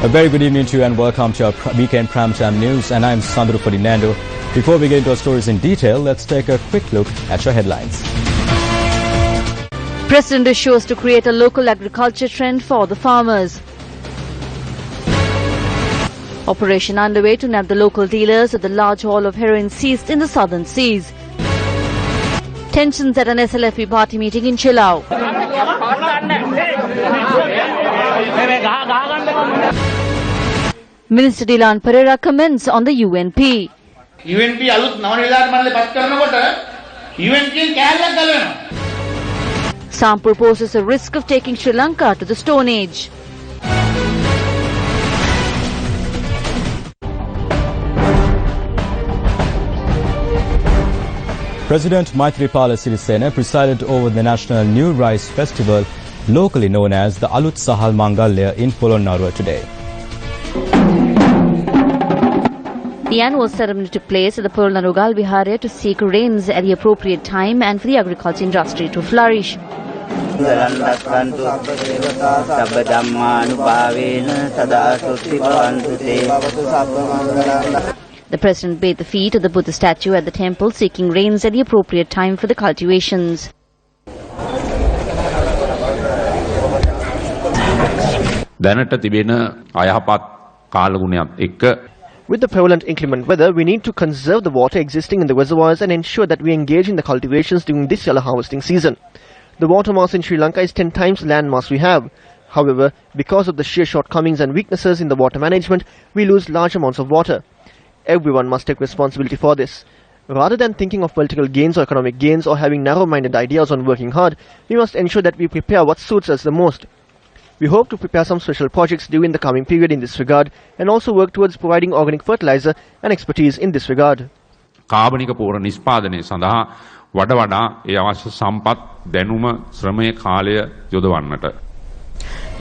A very good evening to you and welcome to our weekend primetime news, and I'm Sandro Ferdinando. Before we get into our stories in detail, let's take a quick look at your headlines. President assures to create a local agriculture trend for the farmers. Operation underway to nab the local dealers at the large haul of heroin seized in the southern seas. Tensions at an SLFP party meeting in Chilau. Minister Dilan Pereira comments on the UNP. UNP අලුත් නවනිලධාරි මණ්ඩලය පත් කරනකොට UNP කෑල්ලක් ගලනවා. Sampur poses a risk of taking Sri Lanka to the Stone Age. President Maithripala Sirisena presided over the National New Rice Festival, locally known as the Alut Sahal Mangalya in Polonnaruwa today. The annual ceremony took place at the Polonnaruwa Viharya to seek rains at the appropriate time and for the agriculture industry to flourish. The President bathed the feet of the Buddha statue at the temple, seeking rains at the appropriate time for the cultivations. With the prevalent inclement weather, we need to conserve the water existing in the reservoirs and ensure that we engage in the cultivations during this yellow harvesting season. The water mass in Sri Lanka is 10 times the land mass we have. However, because of the sheer shortcomings and weaknesses in the water management, we lose large amounts of water. Everyone must take responsibility for this. Rather than thinking of political gains or economic gains or having narrow-minded ideas on working hard, we must ensure that we prepare what suits us the most. We hope to prepare some special projects during the coming period in this regard and also work towards providing organic fertilizer and expertise in this regard. කාබනික පෝර නිෂ්පාදනය සඳහා වඩා ඒ අවශ්‍ය සම්පත් දැනුම ශ්‍රමය කාලය යොදවන්නට.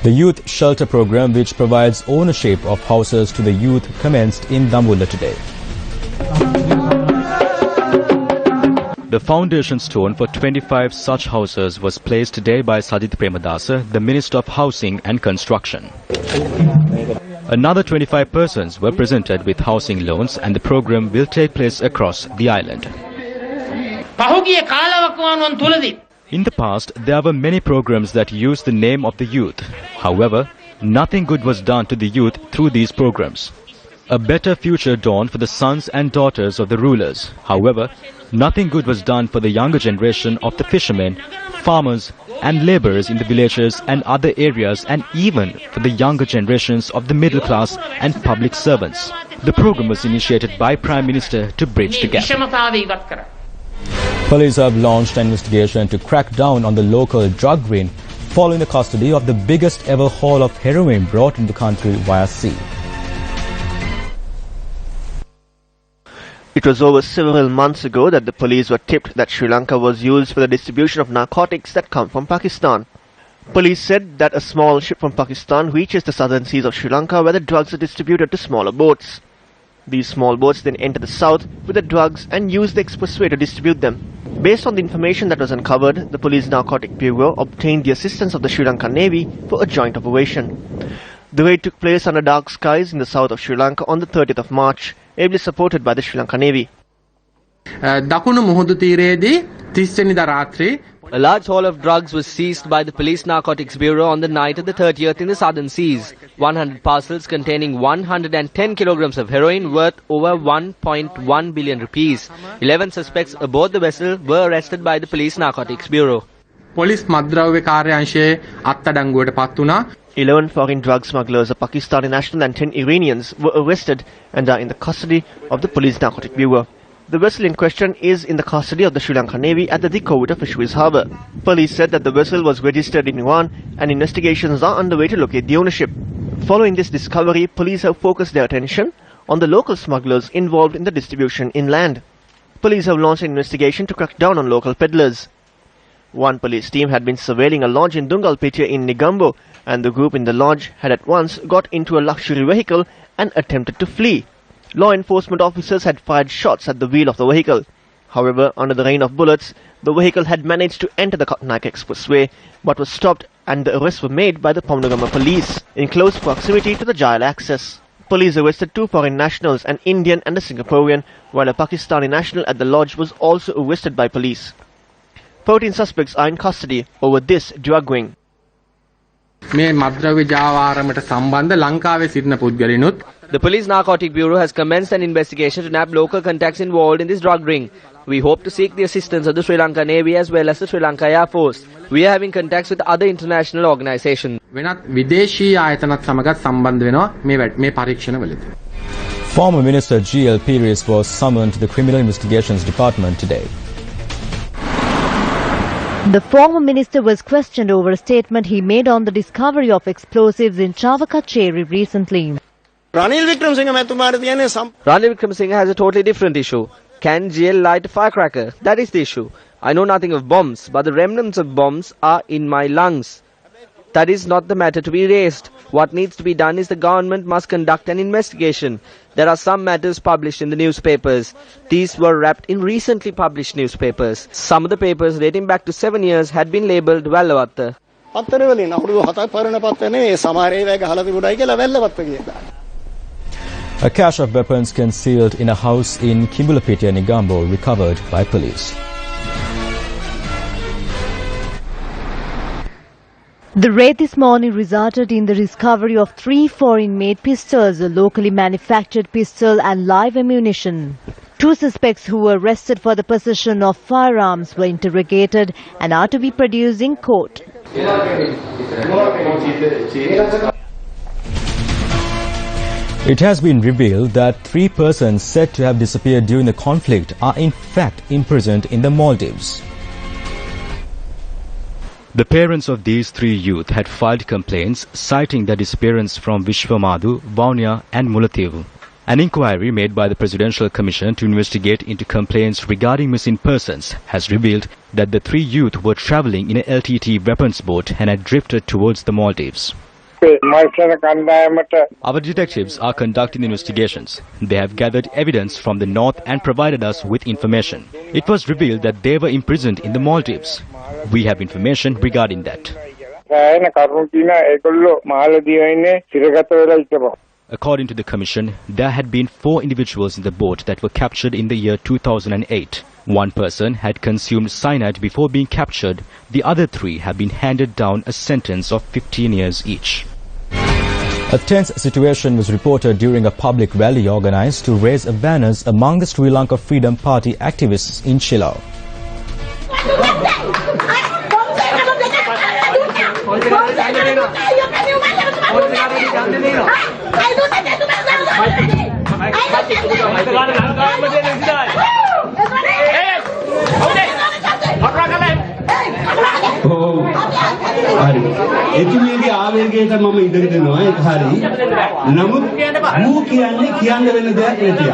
The Youth Shelter Program, which provides ownership of houses to the youth, commenced in Dambulla today. The foundation stone for 25 such houses was placed today by Sajith Premadasa, the Minister of Housing and Construction. Another 25 persons were presented with housing loans, and the program will take place across the island. In the past, there were many programs that used the name of the youth. However, nothing good was done to the youth through these programs. A better future dawned for the sons and daughters of the rulers. However, nothing good was done for the younger generation of the fishermen, farmers and laborers in the villages and other areas, and even for the younger generations of the middle class and public servants. The program was initiated by Prime Minister to bridge the gap. Police have launched an investigation to crack down on the local drug ring following the custody of the biggest ever haul of heroin brought into the country via sea. It was over several months ago that the police were tipped that Sri Lanka was used for the distribution of narcotics that come from Pakistan. Police said that a small ship from Pakistan reaches the southern seas of Sri Lanka, where the drugs are distributed to smaller boats. These small boats then enter the south with the drugs and use the expressway to distribute them. Based on the information that was uncovered, the Police Narcotic Bureau obtained the assistance of the Sri Lankan Navy for a joint operation. The raid took place under dark skies in the south of Sri Lanka on the 30th of March, ably supported by the Sri Lankan Navy. A large haul of drugs was seized by the Police Narcotics Bureau on the night of the 30th in the southern seas. 100 parcels containing 110 kilograms of heroin worth over 1.1 billion rupees. 11 suspects aboard the vessel were arrested by the Police Narcotics Bureau. 11 foreign drug smugglers, a Pakistani national and 10 Iranians, were arrested and are in the custody of the Police Narcotic Bureau. The vessel in question is in the custody of the Sri Lankan Navy at the Dikowita Fisheries Harbour. Police said that the vessel was registered in Iran and investigations are underway to locate the ownership. Following this discovery, police have focused their attention on the local smugglers involved in the distribution inland. Police have launched an investigation to crack down on local peddlers. One police team had been surveilling a lodge in Dungalpetia in Negombo, and the group in the lodge had at once got into a luxury vehicle and attempted to flee. Law enforcement officers had fired shots at the wheel of the vehicle. However, under the rain of bullets, the vehicle had managed to enter the Kotnak Expressway but was stopped and the arrests were made by the Pomnagama police in close proximity to the jail access. Police arrested 2 foreign nationals, an Indian and a Singaporean, while a Pakistani national at the lodge was also arrested by police. 14 suspects are in custody over this drug ring. The Police Narcotic Bureau has commenced an investigation to nab local contacts involved in this drug ring. We hope to seek the assistance of the Sri Lanka Navy as well as the Sri Lanka Air Force. We are having contacts with other international organizations. Former Minister G.L. Pires was summoned to the Criminal Investigations Department today. The former minister was questioned over a statement he made on the discovery of explosives in Chavakacheri recently. Ranil Wickremesinghe has a totally different issue. Can GL light a firecracker? That is the issue. I know nothing of bombs, but the remnants of bombs are in my lungs. That is not the matter to be raised. What needs to be done is the government must conduct an investigation. There are some matters published in the newspapers. These were wrapped in recently published newspapers. Some of the papers dating back to 7 years had been labelled Vellavatta. A cache of weapons concealed in a house in Kimbulapitiya, Negombo recovered by police. The raid this morning resulted in the discovery of 3 foreign-made pistols, a locally manufactured pistol and live ammunition. 2 suspects who were arrested for the possession of firearms were interrogated and are to be produced in court. It has been revealed that 3 persons said to have disappeared during the conflict are in fact imprisoned in the Maldives. The parents of these 3 youth had filed complaints citing their disappearance from Vishwamadhu, Vaunia and Mullaitivu. An inquiry made by the Presidential Commission to investigate into complaints regarding missing persons has revealed that the 3 youth were travelling in a LTT weapons boat and had drifted towards the Maldives. Our detectives are conducting investigations. They have gathered evidence from the north and provided us with information. It was revealed that they were imprisoned in the Maldives. We have information regarding that. According to the Commission, there had been 4 individuals in the boat that were captured in the year 2008. 1 person had consumed cyanide before being captured. The other 3 have been handed down a sentence of 15 years each. A tense situation was reported during a public rally organized to raise awareness among the Sri Lanka Freedom Party activists in Chilao. එතුමියගේ ආවේගයට මම ඉඩ දෙනවා ඒක හරි. නමුත් මූ කියන්නේ කියන්න වෙන දෙයක් නැතිව.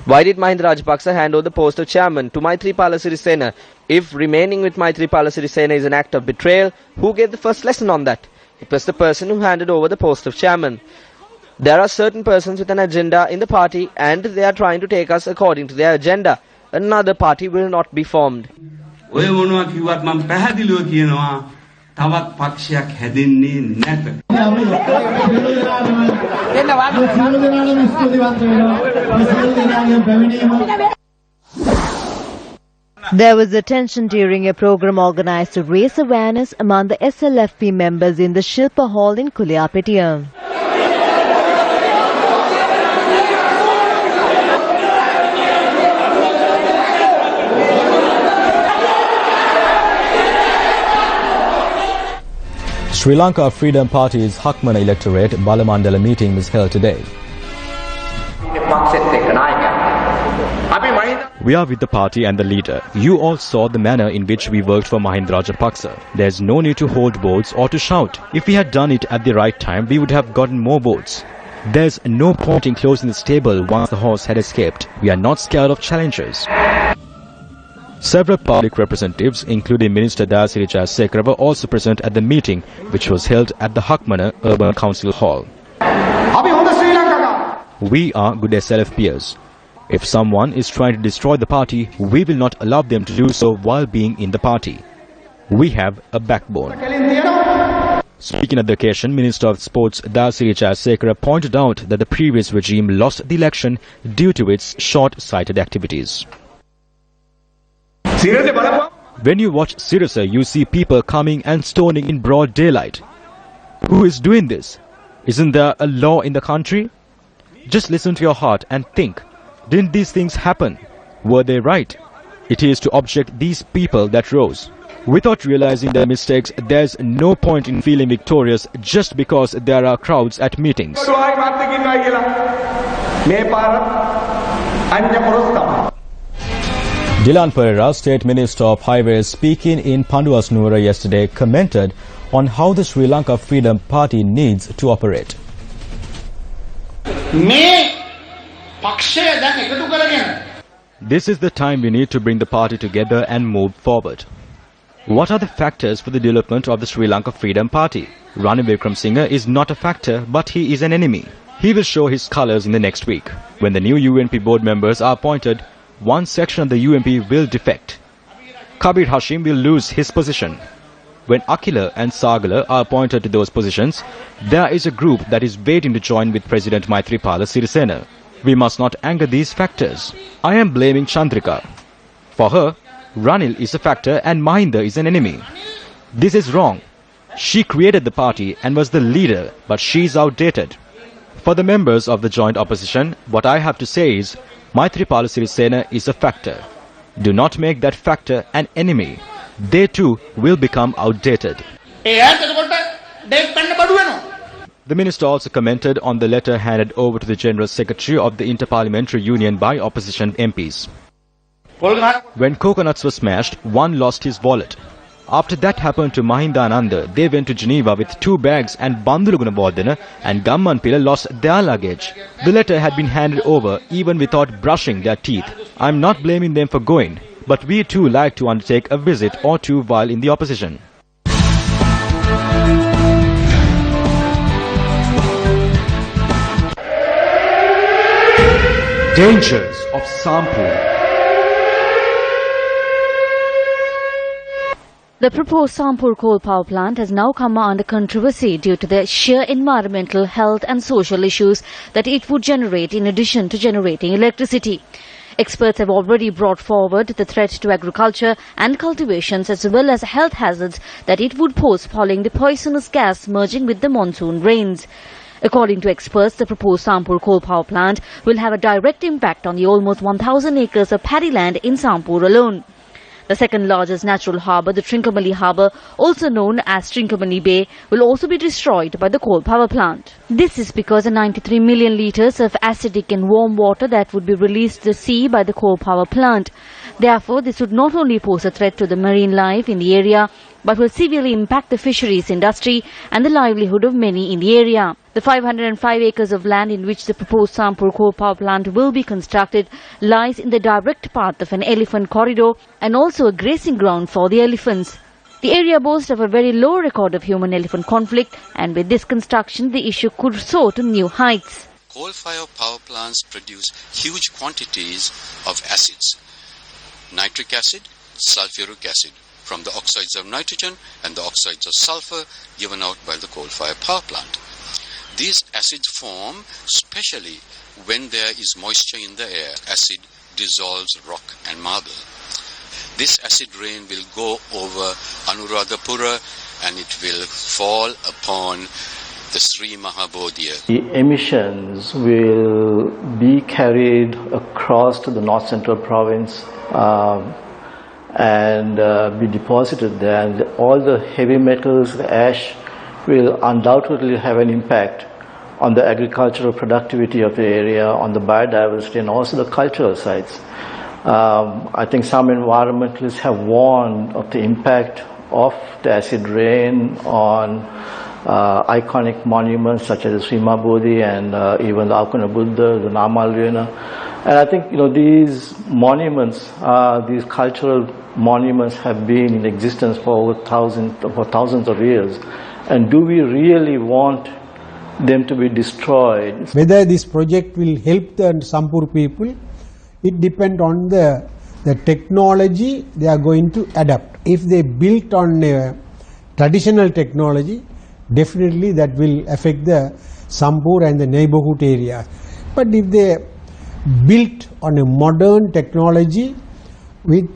Why did Mahinda Rajapaksa hand over the post of chairman to Maithripala Sirisena? If remaining with Maithripala Sirisena is an act of betrayal, who gave the first lesson on that? It was the person who handed over the post of chairman. There are certain persons with an agenda in the party and they are trying to take us according to their agenda. Another party will not be formed. තවත් පක්ෂයක් හැදෙන්නේ නැත. There was attention during a program organized to raise awareness among the SLFP members in the Shilpa Hall in Kuliyapitiya. Sri Lanka Freedom Party's Hakmana electorate Balamandala meeting was held today. We are with the party and the leader. You all saw the manner in which we worked for Mahinda Rajapaksa. There's no need to hold votes or to shout. If we had done it at the right time, we would have gotten more votes. There's no point in closing the stable once the horse had escaped. We are not scared of challengers. Several public representatives, including Minister Dayasiri Jayasekara, were also present at the meeting, which was held at the Hakmana Urban Council Hall. We are good SLFPers. If someone is trying to destroy the party, we will not allow them to do so while being in the party. We have a backbone. Speaking at the occasion, Minister of Sports Dayasiri Jayasekara pointed out that the previous regime lost the election due to its short-sighted activities. When you watch Sirasa, you see people coming and stoning in broad daylight. Who is doing this? Isn't there a law in the country? Just listen to your heart and think. Didn't these things happen? Were they right? It is to object these people that rose. Without realizing their mistakes, there's no point in feeling victorious just because there are crowds at meetings. Dilan Pereira, State Minister of Highways, speaking in Panduwas Nuwara yesterday, commented on how the Sri Lanka Freedom Party needs to operate. This is the time we need to bring the party together and move forward. What are the factors for the development of the Sri Lanka Freedom Party? Ranil Wickremesinghe is not a factor, but he is an enemy. He will show his colours in the next week. When the new UNP board members are appointed, one section of the UNP will defect. Kabir Hashim will lose his position. When Akila and Sagala are appointed to those positions, there is a group that is waiting to join with President Maithripala Sirisena. We must not anger these factors. I am blaming Chandrika. For her, Ranil is a factor and Mahinda is an enemy. This is wrong. She created the party and was the leader, but she is outdated. For the members of the joint opposition, what I have to say is, Maithripala Sirisena is a factor. Do not make that factor an enemy. They too will become outdated. The minister also commented on the letter handed over to the General Secretary of the Interparliamentary Union by opposition MPs. When coconuts were smashed, one lost his wallet. After that happened to Mahinda Ananda, they went to Geneva with 2 bags and Banduluguna Bodhana and Gamman Pila lost their luggage. The letter had been handed over even without brushing their teeth. I am not blaming them for going, but we too like to undertake a visit or two while in the opposition. Dangers of Sampur. The proposed Sampur coal power plant has now come under controversy due to the sheer environmental, health and social issues that it would generate in addition to generating electricity. Experts have already brought forward the threat to agriculture and cultivations as well as health hazards that it would pose following the poisonous gas merging with the monsoon rains. According to experts, the proposed Sampur coal power plant will have a direct impact on the almost 1,000 acres of paddy land in Sampur alone. The second largest natural harbour, the Trincomalee Harbour, also known as Trincomalee Bay, will also be destroyed by the coal power plant. This is because the 93 million litres of acidic and warm water that would be released to the sea by the coal power plant. Therefore, this would not only pose a threat to the marine life in the area, but will severely impact the fisheries industry and the livelihood of many in the area. The 505 acres of land in which the proposed Sampur coal power plant will be constructed lies in the direct path of an elephant corridor and also a grazing ground for the elephants. The area boasts of a very low record of human-elephant conflict, and with this construction the issue could soar to new heights. Coal-fired power plants produce huge quantities of acids, nitric acid, sulfuric acid, from the oxides of nitrogen and the oxides of sulfur given out by the coal-fired power plant. These acids form especially when there is moisture in the air. Acid dissolves rock and marble. This acid rain will go over Anuradhapura and it will fall upon the Sri Mahabodhiya. The emissions will be carried across to the north central province and be deposited there, and all the heavy metals, the ash, will undoubtedly have an impact on the agricultural productivity of the area, on the biodiversity, and also the cultural sites. I think some environmentalists have warned of the impact of the acid rain on iconic monuments such as the Srima Bodhi and even the Aukana Buddha, the Namalvena. And I think these monuments, these cultural monuments have been in existence for thousands of years. And do we really want them to be destroyed? Whether this project will help the Sampur people, it depends on the technology they are going to adapt. If they built on traditional technology, definitely that will affect the Sampur and the neighborhood area. But if they built on a modern technology with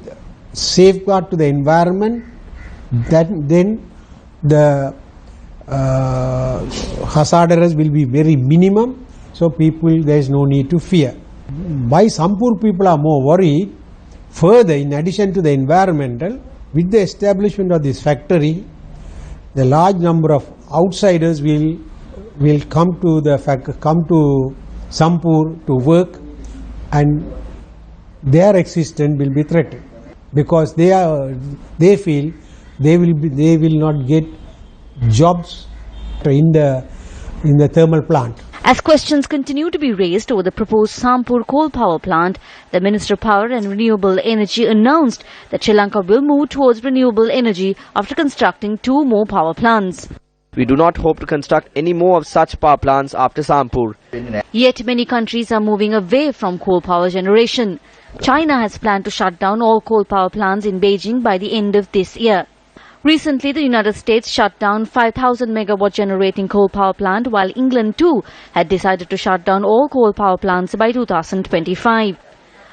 safeguard to the environment, then the hazardous will be very minimum, so there is no need to fear. Why Sampur people are more worried, further in addition to the environmental, with the establishment of this factory, the large number of outsiders will come to Sampur to work, and their existence will be threatened because they feel they will not get jobs in the thermal plant. As questions continue to be raised over the proposed Sampur coal power plant, the Minister of Power and Renewable Energy announced that Sri Lanka will move towards renewable energy after constructing 2 more power plants. We do not hope to construct any more of such power plants after Sampur. Yet many countries are moving away from coal power generation. China has planned to shut down all coal power plants in Beijing by the end of this year. Recently, the United States shut down 5,000 megawatt generating coal power plant, while England too had decided to shut down all coal power plants by 2025.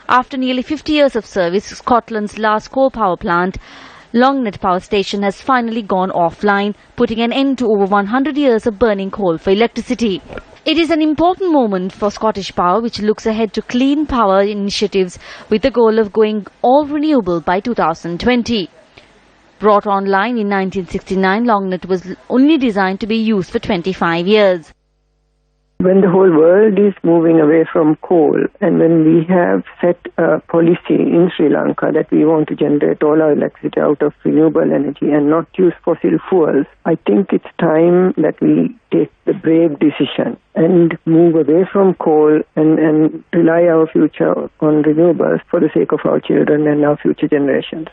After nearly 50 years of service, Scotland's last coal power plant, Longnet Power Station, has finally gone offline, putting an end to over 100 years of burning coal for electricity. It is an important moment for Scottish Power, which looks ahead to clean power initiatives with the goal of going all renewable by 2020. Brought online in 1969, Longnet was only designed to be used for 25 years. When the whole world is moving away from coal, and when we have set a policy in Sri Lanka that we want to generate all our electricity out of renewable energy and not use fossil fuels, I think it's time that we take the brave decision and move away from coal and rely our future on renewables for the sake of our children and our future generations.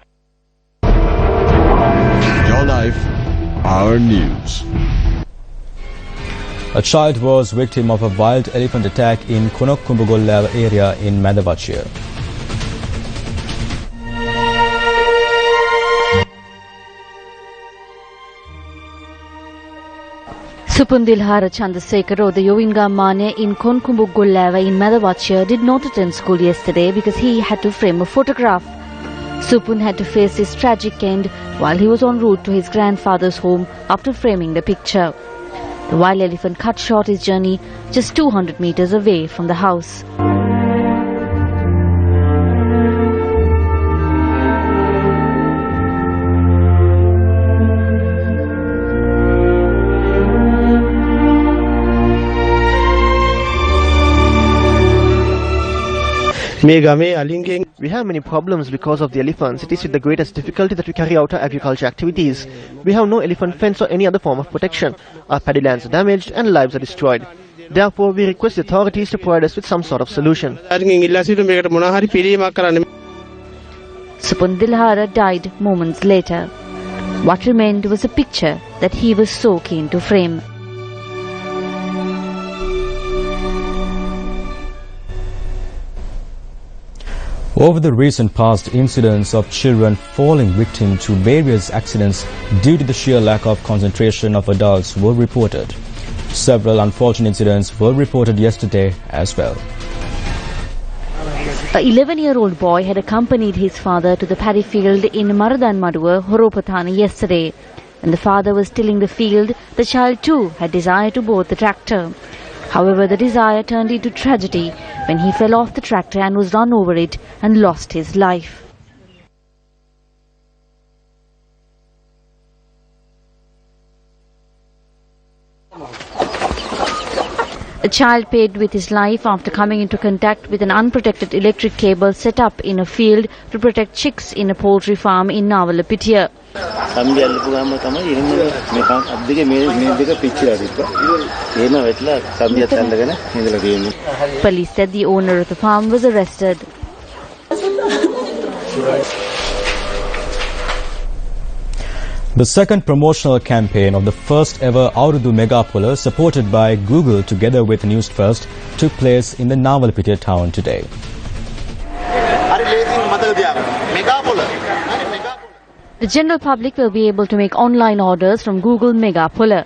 Your life, our news. A child was victim of a wild elephant attack in Konokkumbugolla area in Madhavachir. Supundilhara Chandrasekhar or the Yovinga Mane in Konkumbugolla in Madhavachir did not attend school yesterday because he had to frame a photograph. Supun had to face his tragic end while he was en route to his grandfather's home after framing the picture. The wild elephant cut short his journey just 200 meters away from the house. We have many problems because of the elephants. It is with the greatest difficulty that we carry out our agriculture activities. We have no elephant fence or any other form of protection. Our paddy lands are damaged and lives are destroyed. Therefore, we request the authorities to provide us with some sort of solution. Supundilhara died moments later. What remained was a picture that he was so keen to frame. Over the recent past, incidents of children falling victim to various accidents due to the sheer lack of concentration of adults were reported. Several unfortunate incidents were reported yesterday as well. A 11-year-old boy had accompanied his father to the paddy field in Maradan Maduwa, Horopathana yesterday. When the father was tilling the field, the child too had desired to board the tractor. However, the desire turned into tragedy when he fell off the tractor and was run over it and lost his life. The child paid with his life after coming into contact with an unprotected electric cable set up in a field to protect chicks in a poultry farm in Navalapitiya. Police said the owner of the farm was arrested. The second promotional campaign of the first ever Aurudhu Megapolar, supported by Google together with Newsfirst, took place in the Navalapitiya town today. The general public will be able to make online orders from Google Megapolar.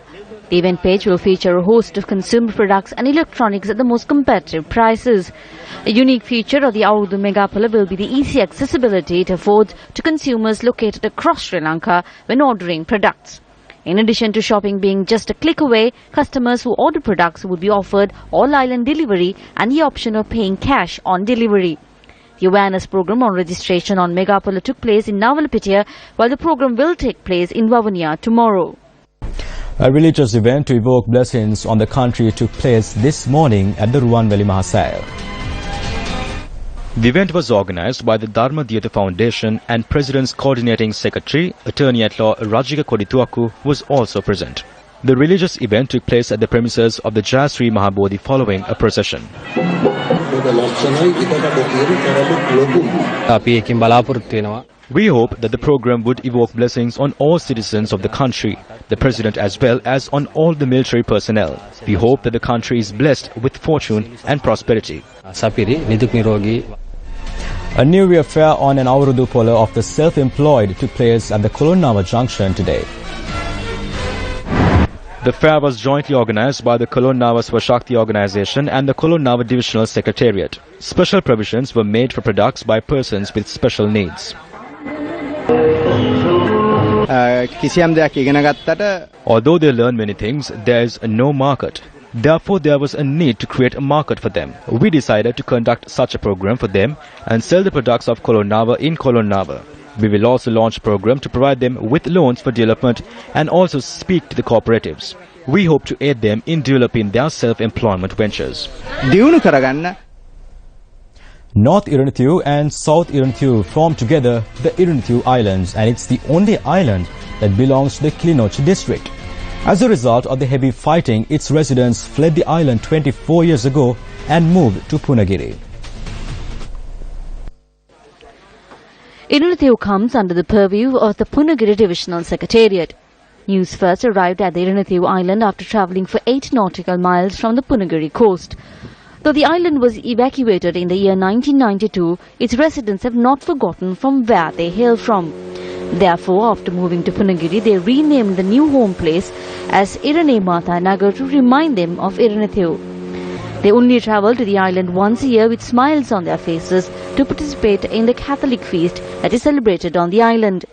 The event page will feature a host of consumer products and electronics at the most competitive prices. A unique feature of the Aurudhu Megapolar will be the easy accessibility it affords to consumers located across Sri Lanka when ordering products. In addition to shopping being just a click away, customers who order products would be offered all-island delivery and the option of paying cash on delivery. The awareness program on registration on Megapolar took place in Navalapitiya, while the program will take place in Vavuniya tomorrow. A religious event to evoke blessings on the country took place this morning at the Ruwanveli Mahasaya. The event was organized by the Dharma Diyata Foundation, and President's Coordinating Secretary, Attorney at Law Rajika Kodituaku, was also present. The religious event took place at the premises of the Jayasri Mahabodhi following a procession. We hope that the program would evoke blessings on all citizens of the country, the President as well as on all the military personnel. We hope that the country is blessed with fortune and prosperity. A New Year fair on an Aurudhu Polar of the self-employed took place at the Kolonnava Junction today. The fair was jointly organized by the Kolonnava Swashakti organization and the Kolonnava Divisional Secretariat. Special provisions were made for products by persons with special needs. Although they learn many things, there is no market. Therefore, there was a need to create a market for them. We decided to conduct such a program for them and sell the products of Kolonnava in Kolonnava. We will also launch a program to provide them with loans for development and also speak to the cooperatives. We hope to aid them in developing their self-employment ventures. North Iranithu and South Iranithu form together the Iranithu Islands, and it's the only island that belongs to the Kilinochchi district. As a result of the heavy fighting, its residents fled the island 24 years ago and moved to Punagiri. Iranithu comes under the purview of the Punagiri Divisional Secretariat. News first arrived at the Iranithu Island after travelling for 8 nautical miles from the Punagiri coast. Though the island was evacuated in the year 1992, its residents have not forgotten from where they hail from. Therefore, after moving to Punagiri, they renamed the new home place as Araneta Nagar to remind them of Iranithu. They only travel to the island once a year with smiles on their faces to participate in the Catholic feast that is celebrated on the island.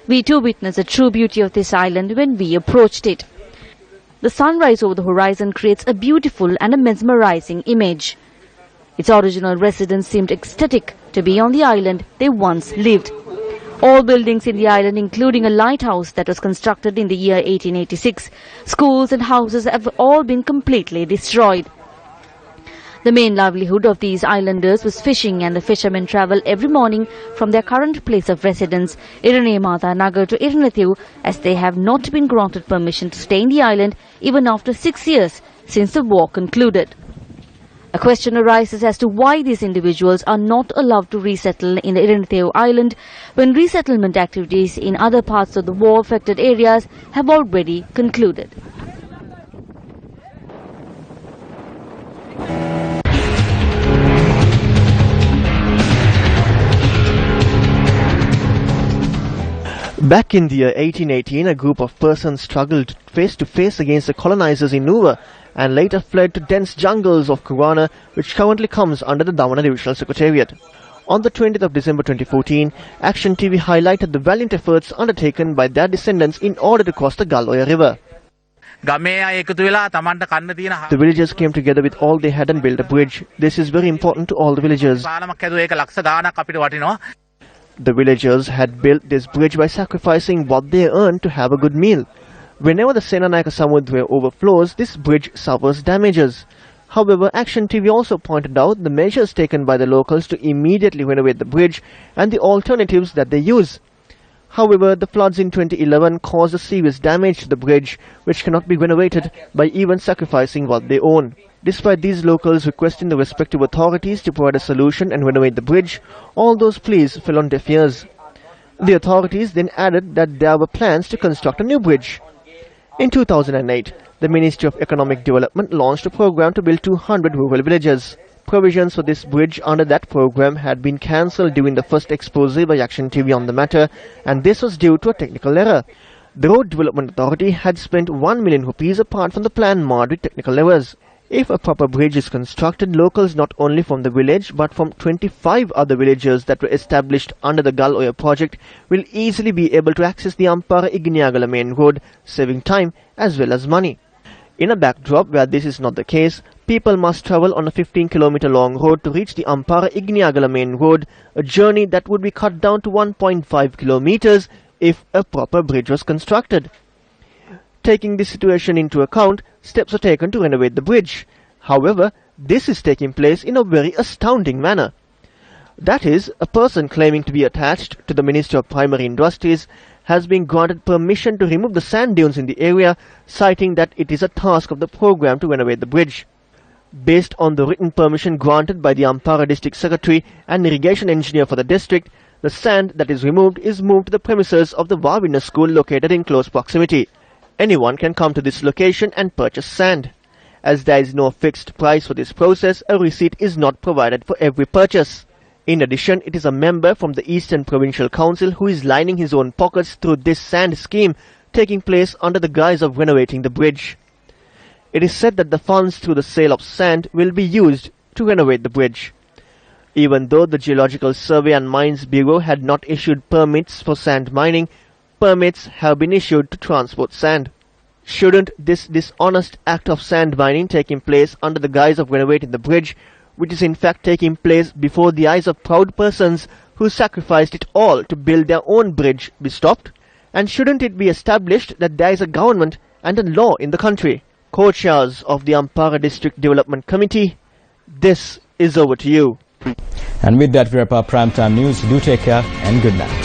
We too witnessed the true beauty of this island when we approached it. The sunrise over the horizon creates a beautiful and a mesmerizing image. Its original residents seemed ecstatic to be on the island they once lived. All buildings in the island, including a lighthouse that was constructed in the year 1886, schools and houses have all been completely destroyed. The main livelihood of these islanders was fishing, and the fishermen travel every morning from their current place of residence, Araneta Nagar, to Iranithu, as they have not been granted permission to stay in the island even after 6 years since the war concluded. A question arises as to why these individuals are not allowed to resettle in the Iranithu Island when resettlement activities in other parts of the war-affected areas have already concluded. Back in the year 1818, a group of persons struggled face to face against the colonizers in Nuwa and later fled to dense jungles of Kurana, which currently comes under the Damana Divisional Secretariat. On the 20th of December 2014, Action TV highlighted the valiant efforts undertaken by their descendants in order to cross the Galloya River. The villagers came together with all they had and built a bridge. This is very important to all the villagers. The villagers had built this bridge by sacrificing what they earned to have a good meal. Whenever the Senanayaka Samudra overflows, this bridge suffers damages. However, Action TV also pointed out the measures taken by the locals to immediately renovate the bridge and the alternatives that they use. However, the floods in 2011 caused a serious damage to the bridge, which cannot be renovated by even sacrificing what they own. Despite these locals requesting the respective authorities to provide a solution and renovate the bridge, all those pleas fell on deaf ears. The authorities then added that there were plans to construct a new bridge. In 2008, the Ministry of Economic Development launched a program to build 200 rural villages. Provisions for this bridge under that program had been cancelled during the first expose by Action TV on the matter, and this was due to a technical error. The Road Development Authority had spent 1 million rupees apart from the plan marred with technical errors. If a proper bridge is constructed, locals not only from the village but from 25 other villages that were established under the Gull Oya project will easily be able to access the Ampara-Igniagala main road, saving time as well as money. In a backdrop where this is not the case, people must travel on a 15-kilometer long road to reach the Ampara-Igniagala main road, a journey that would be cut down to 1.5 kilometers if a proper bridge was constructed. Taking this situation into account, steps are taken to renovate the bridge. However, this is taking place in a very astounding manner. That is, a person claiming to be attached to the Ministry of Primary Industries has been granted permission to remove the sand dunes in the area, citing that it is a task of the program to renovate the bridge. Based on the written permission granted by the Ampara District Secretary and Irrigation Engineer for the district, the sand that is moved to the premises of the Wawina School located in close proximity. Anyone can come to this location and purchase sand. As there is no fixed price for this process, a receipt is not provided for every purchase. In addition, it is a member from the Eastern Provincial Council who is lining his own pockets through this sand scheme taking place under the guise of renovating the bridge. It is said that the funds through the sale of sand will be used to renovate the bridge. Even though the Geological Survey and Mines Bureau had not issued permits for sand mining, permits have been issued to transport sand. Shouldn't this dishonest act of sand mining taking place under the guise of renovating the bridge, which is in fact taking place before the eyes of proud persons who sacrificed it all to build their own bridge, be stopped? And shouldn't it be established that there is a government and a law in the country? Co-chairs of the Ampara District Development Committee, this is over to you. And with that, we wrap up Primetime News. Do take care and good night.